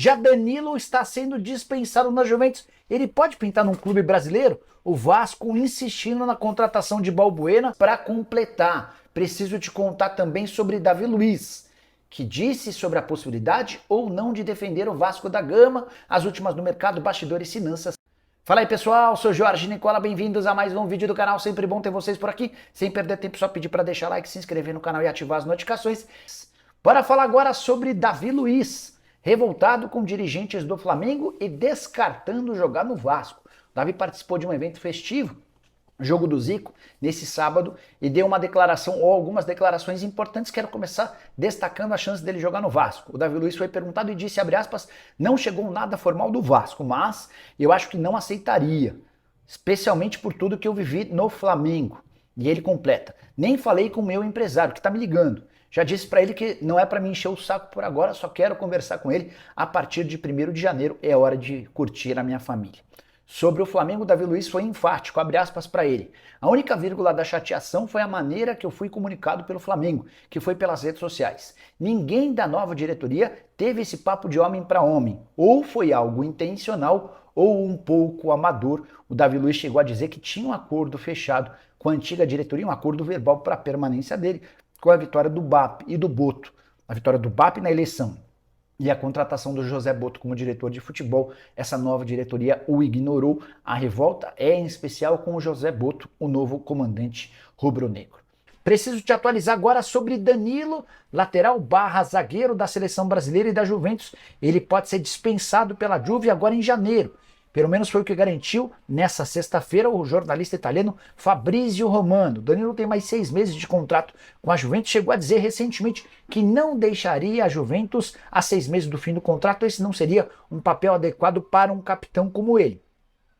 Já Danilo está sendo dispensado na Juventus. Ele pode pintar num clube brasileiro? O Vasco insistindo na contratação de Balbuena para completar. Preciso te contar também sobre Davi Luiz, que disse sobre a possibilidade ou não de defender o Vasco da Gama, as últimas no mercado, bastidores e finanças. Fala aí pessoal, sou Jorge Nicola, bem-vindos a mais um vídeo do canal, sempre bom ter vocês por aqui. Sem perder tempo, só pedir para deixar like, se inscrever no canal e ativar as notificações. Bora falar agora sobre Davi Luiz, revoltado com dirigentes do Flamengo e descartando jogar no Vasco. O Davi participou de um evento festivo, Jogo do Zico, nesse sábado, e deu uma declaração ou algumas declarações importantes. Quero começar destacando a chance dele jogar no Vasco. O Davi Luiz foi perguntado e disse, abre aspas, não chegou nada formal do Vasco, mas eu acho que não aceitaria, especialmente por tudo que eu vivi no Flamengo. E ele completa, nem falei com o meu empresário, que tá me ligando. Já disse para ele que não é para me encher o saco por agora, só quero conversar com ele a partir de 1º de janeiro, é hora de curtir a minha família. Sobre o Flamengo, Davi Luiz foi enfático, abre aspas para ele. A única vírgula da chateação foi a maneira que eu fui comunicado pelo Flamengo, que foi pelas redes sociais. Ninguém da nova diretoria teve esse papo de homem para homem. Ou foi algo intencional ou um pouco amador. O Davi Luiz chegou a dizer que tinha um acordo fechado com a antiga diretoria, um acordo verbal para a permanência dele, com a vitória do BAP e do Boto. A vitória do BAP na eleição e a contratação do José Boto como diretor de futebol, essa nova diretoria o ignorou. A revolta é em especial com o José Boto, o novo comandante rubro-negro. Preciso te atualizar agora sobre Danilo, lateral barra zagueiro da seleção brasileira e da Juventus. Ele pode ser dispensado pela Juve agora em janeiro. Pelo menos foi o que garantiu nessa sexta-feira o jornalista italiano Fabrizio Romano. Danilo tem mais 6 meses de contrato com a Juventus. Chegou a dizer recentemente que não deixaria a Juventus a 6 meses do fim do contrato. Esse não seria um papel adequado para um capitão como ele.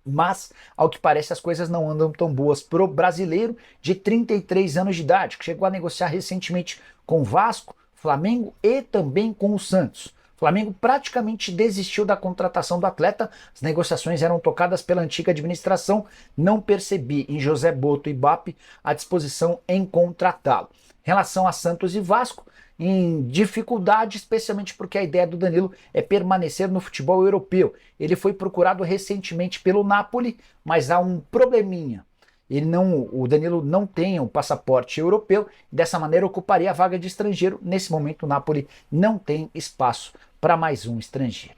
Mas, ao que parece, as coisas não andam tão boas pro brasileiro de 33 anos de idade, que chegou a negociar recentemente com o Vasco, Flamengo e também com o Santos. O Flamengo praticamente desistiu da contratação do atleta, as negociações eram tocadas pela antiga administração, não percebi em José Boto e BAP a disposição em contratá-lo. Em relação a Santos e Vasco, em dificuldade, especialmente porque a ideia do Danilo é permanecer no futebol europeu. Ele foi procurado recentemente pelo Napoli, mas há um probleminha. O Danilo não tem um passaporte europeu, dessa maneira ocuparia a vaga de estrangeiro. Nesse momento o Napoli não tem espaço para mais um estrangeiro.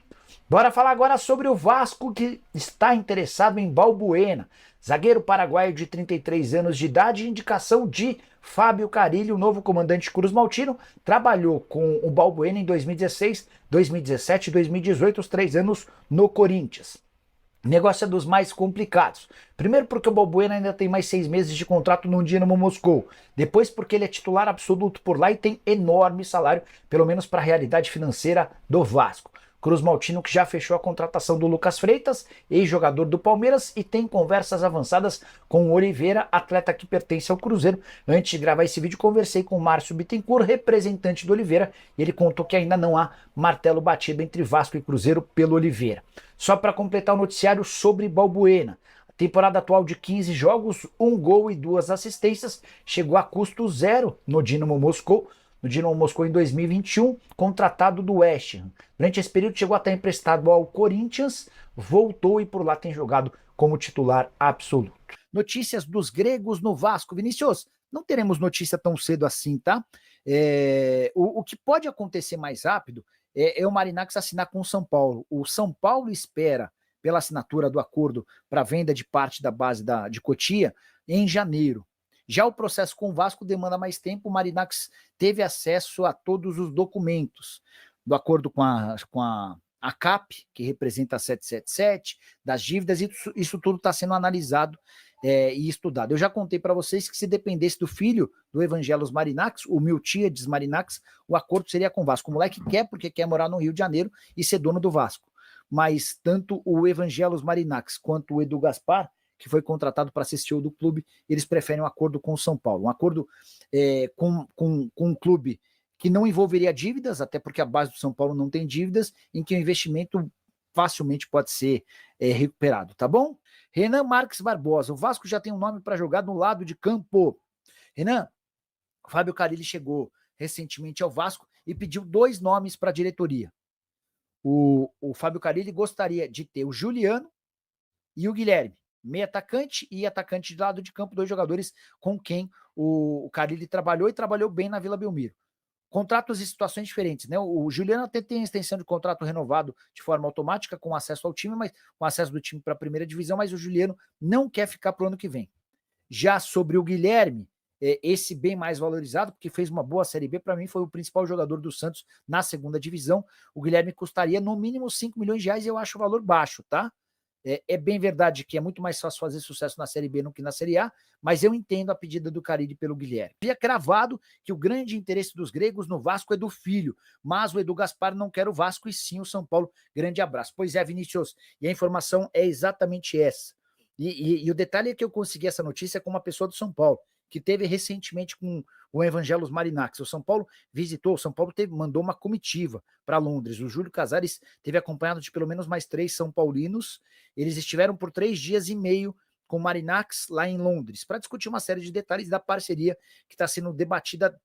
Bora falar agora sobre o Vasco, que está interessado em Balbuena, zagueiro paraguaio de 33 anos de idade, indicação de Fábio Carille, o novo comandante Cruz Maltino, trabalhou com o Balbuena em 2016, 2017 e 2018, os 3 anos no Corinthians. Negócio é dos mais complicados. Primeiro porque o Balbuena ainda tem mais 6 meses de contrato no Dinamo Moscou. Depois porque ele é titular absoluto por lá e tem enorme salário, pelo menos para a realidade financeira do Vasco. Cruz Maltino que já fechou a contratação do Lucas Freitas, ex-jogador do Palmeiras, e tem conversas avançadas com o Oliveira, atleta que pertence ao Cruzeiro. Antes de gravar esse vídeo, conversei com o Márcio Bittencourt, representante do Oliveira, e ele contou que ainda não há martelo batido entre Vasco e Cruzeiro pelo Oliveira. Só para completar o noticiário sobre Balbuena. A temporada atual de 15 jogos, 1 gol e 2 assistências, chegou a custo zero no Dinamo Moscou. No Dinamo Moscou em 2021, contratado do West Ham. Durante esse período chegou a estar emprestado ao Corinthians, voltou e por lá tem jogado como titular absoluto. Notícias dos gregos no Vasco. Vinícius, não teremos notícia tão cedo assim, tá? O que pode acontecer mais rápido é o Marinakis assinar com o São Paulo. O São Paulo espera pela assinatura do acordo para venda de parte da base de Cotia em janeiro. Já o processo com o Vasco demanda mais tempo. O Marinakis teve acesso a todos os documentos do acordo com a CAP, que representa a 777, das dívidas, e isso tudo está sendo analisado e estudado. Eu já contei para vocês que se dependesse do filho do Evangelos Marinakis, o Miltiades Marinakis, o acordo seria com o Vasco. O moleque quer porque quer morar no Rio de Janeiro e ser dono do Vasco. Mas tanto o Evangelos Marinakis quanto o Edu Gaspar, que foi contratado para ser CEO do clube, eles preferem um acordo com o São Paulo. Um acordo com um clube que não envolveria dívidas, até porque a base do São Paulo não tem dívidas, em que o investimento facilmente pode ser recuperado, tá bom? Renan Marques Barbosa, o Vasco já tem um nome para jogar no lado de campo. Renan, Fábio Carille chegou recentemente ao Vasco e pediu 2 nomes para a diretoria. O Fábio Carille gostaria de ter o Juliano e o Guilherme, meio atacante e atacante de lado de campo, 2 jogadores com quem o Carille trabalhou e trabalhou bem na Vila Belmiro. Contratos e situações diferentes, né? O Juliano até tem a extensão de contrato renovado de forma automática, com acesso ao time, mas com acesso do time para a primeira divisão, mas o Juliano não quer ficar para o ano que vem. Já sobre o Guilherme, esse bem mais valorizado, porque fez uma boa Série B, para mim foi o principal jogador do Santos na segunda divisão. O Guilherme custaria no mínimo 5 milhões de reais e eu acho o valor baixo, tá? É bem verdade que é muito mais fácil fazer sucesso na Série B do que na Série A, mas eu entendo a pedida do Carille pelo Guilherme. Havia cravado que o grande interesse dos gregos no Vasco é do filho, mas o Edu Gaspar não quer o Vasco e sim o São Paulo. Grande abraço. Pois é, Vinícius, e a informação é exatamente essa. E o detalhe é que eu consegui essa notícia com uma pessoa do São Paulo, que teve recentemente com o Evangelos Marinax. O São Paulo visitou, o São Paulo mandou uma comitiva para Londres. O Júlio Casares teve acompanhado de pelo menos mais 3 São Paulinos. Eles estiveram por 3 dias e meio com o Marinax lá em Londres, para discutir uma série de detalhes da parceria que está sendo debatida.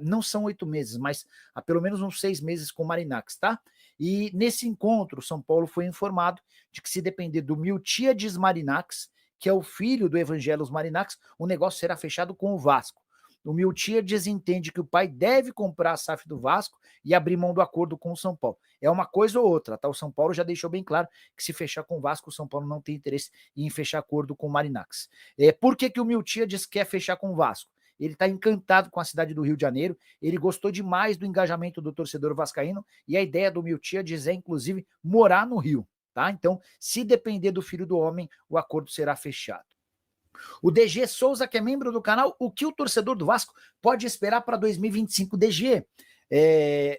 Não são 8 meses, mas há pelo menos uns 6 meses com o Marinax, tá? E nesse encontro, o São Paulo foi informado de que se depender do Miltiades Marinax, que é o filho do Evangelos Marinax, o negócio será fechado com o Vasco. O Miltiades entende que o pai deve comprar a SAF do Vasco e abrir mão do acordo com o São Paulo. É uma coisa ou outra, tá? O São Paulo já deixou bem claro que se fechar com o Vasco, o São Paulo não tem interesse em fechar acordo com o Marinax. Por que o Miltiades quer fechar com o Vasco? Ele está encantado com a cidade do Rio de Janeiro, ele gostou demais do engajamento do torcedor vascaíno e a ideia do Miltiades é, inclusive, morar no Rio. Tá? Então, se depender do filho do homem, o acordo será fechado. O DG Souza, que é membro do canal, o que o torcedor do Vasco pode esperar para 2025? DG,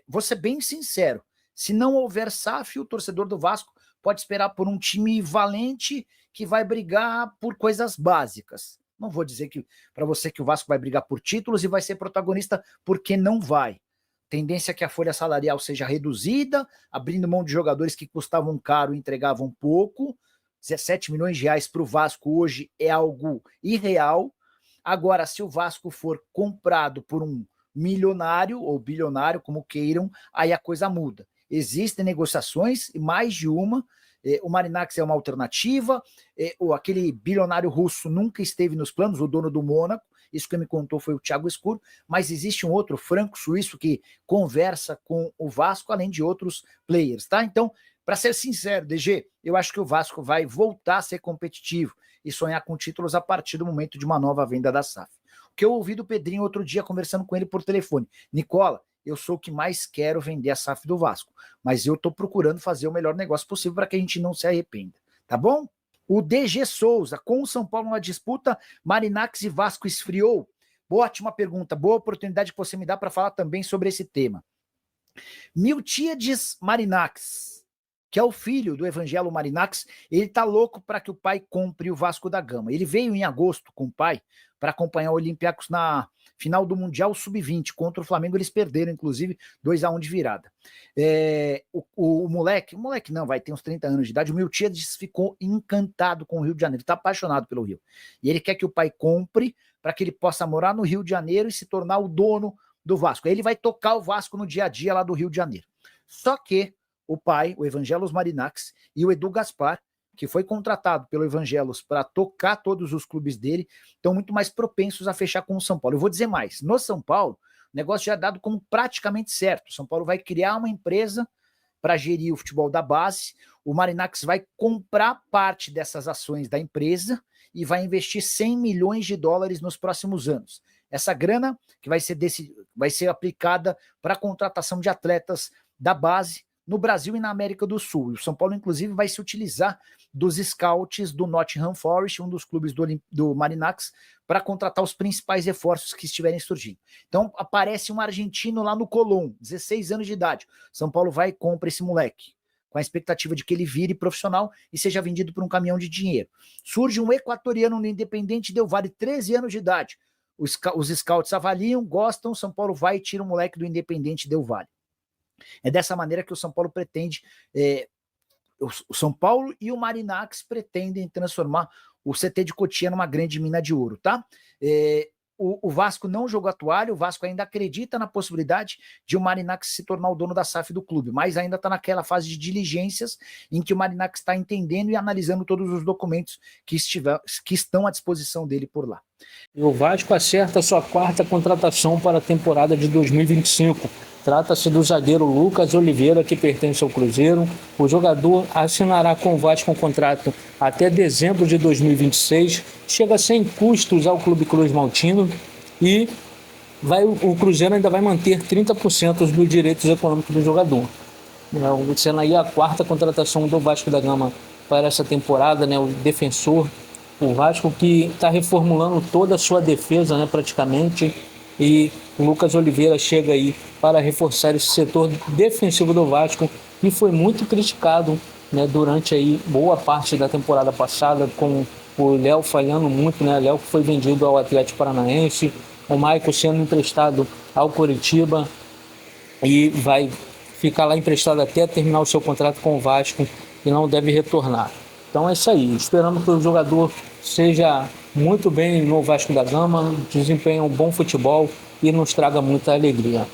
vou ser bem sincero, se não houver SAF, o torcedor do Vasco pode esperar por um time valente que vai brigar por coisas básicas. Não vou dizer para você que o Vasco vai brigar por títulos e vai ser protagonista, porque não vai. Tendência que a folha salarial seja reduzida, abrindo mão de jogadores que custavam caro e entregavam pouco. 17 milhões de reais para o Vasco hoje é algo irreal. Agora, se o Vasco for comprado por um milionário ou bilionário, como queiram, aí a coisa muda. Existem negociações, mais de uma. O Marinax é uma alternativa. Aquele bilionário russo nunca esteve nos planos, o dono do Mônaco. Isso que me contou foi o Thiago Escuro, mas existe um outro franco-suíço que conversa com o Vasco, além de outros players, tá? Então, para ser sincero, DG, eu acho que o Vasco vai voltar a ser competitivo e sonhar com títulos a partir do momento de uma nova venda da SAF. O que eu ouvi do Pedrinho outro dia, conversando com ele por telefone: Nicola, eu sou o que mais quero vender a SAF do Vasco, mas eu estou procurando fazer o melhor negócio possível para que a gente não se arrependa, tá bom? O DG Souza, com o São Paulo na disputa, Marinax e Vasco esfriou? Boa, ótima pergunta, boa oportunidade que você me dá para falar também sobre esse tema. Miltiades Marinax, que é o filho do Evangelo Marinax, ele tá louco para que o pai compre o Vasco da Gama. Ele veio em agosto com o pai para acompanhar o Olympiacos na final do Mundial Sub-20 contra o Flamengo. Eles perderam, inclusive, 2-1 de virada. O moleque não, vai ter uns 30 anos de idade, o Miltiades ficou encantado com o Rio de Janeiro, está apaixonado pelo Rio. E ele quer que o pai compre para que ele possa morar no Rio de Janeiro e se tornar o dono do Vasco. Aí ele vai tocar o Vasco no dia a dia lá do Rio de Janeiro. Só que o pai, o Evangelos Marinax, e o Edu Gaspar, que foi contratado pelo Evangelos para tocar todos os clubes dele, estão muito mais propensos a fechar com o São Paulo. Eu vou dizer mais, no São Paulo, o negócio já é dado como praticamente certo. O São Paulo vai criar uma empresa para gerir o futebol da base, o Marinax vai comprar parte dessas ações da empresa e vai investir 100 milhões de dólares nos próximos anos. Essa grana que vai ser aplicada para a contratação de atletas da base no Brasil e na América do Sul. O São Paulo, inclusive, vai se utilizar dos scouts do Nottingham Forest, um dos clubes do Marinax, para contratar os principais reforços que estiverem surgindo. Então, aparece um argentino lá no Colón, 16 anos de idade. São Paulo vai e compra esse moleque, com a expectativa de que ele vire profissional e seja vendido por um caminhão de dinheiro. Surge um equatoriano no Independente Del Valle, 13 anos de idade. Os scouts avaliam, gostam, São Paulo vai e tira o moleque do Independente Del Valle. É dessa maneira que o São Paulo pretende, o São Paulo e o Marinax pretendem transformar o CT de Cotia numa grande mina de ouro, tá? o Vasco não jogou a toalha, o Vasco ainda acredita na possibilidade de o Marinacci se tornar o dono da SAF do clube, mas ainda está naquela fase de diligências em que o Marinacci está entendendo e analisando todos os documentos que estão à disposição dele por lá. E o Vasco acerta sua quarta contratação para a temporada de 2025. Trata-se do zagueiro Lucas Oliveira, que pertence ao Cruzeiro. O jogador assinará com o Vasco um contrato até dezembro de 2026, chega sem custos ao Clube Cruz Maltino e o Cruzeiro ainda vai manter 30% dos direitos econômicos do jogador. Sendo aí a quarta contratação do Vasco da Gama para essa temporada, né, o defensor, o Vasco que está reformulando toda a sua defesa, né, praticamente, e o Lucas Oliveira chega aí para reforçar esse setor defensivo do Vasco, que foi muito criticado, né, durante aí boa parte da temporada passada, com o Léo falhando muito, né, Léo que foi vendido ao Atlético Paranaense, o Maicon sendo emprestado ao Coritiba e vai ficar lá emprestado até terminar o seu contrato com o Vasco e não deve retornar. Então é isso aí, esperando que o jogador seja muito bem no Vasco da Gama, desempenhe um bom futebol e nos traga muita alegria.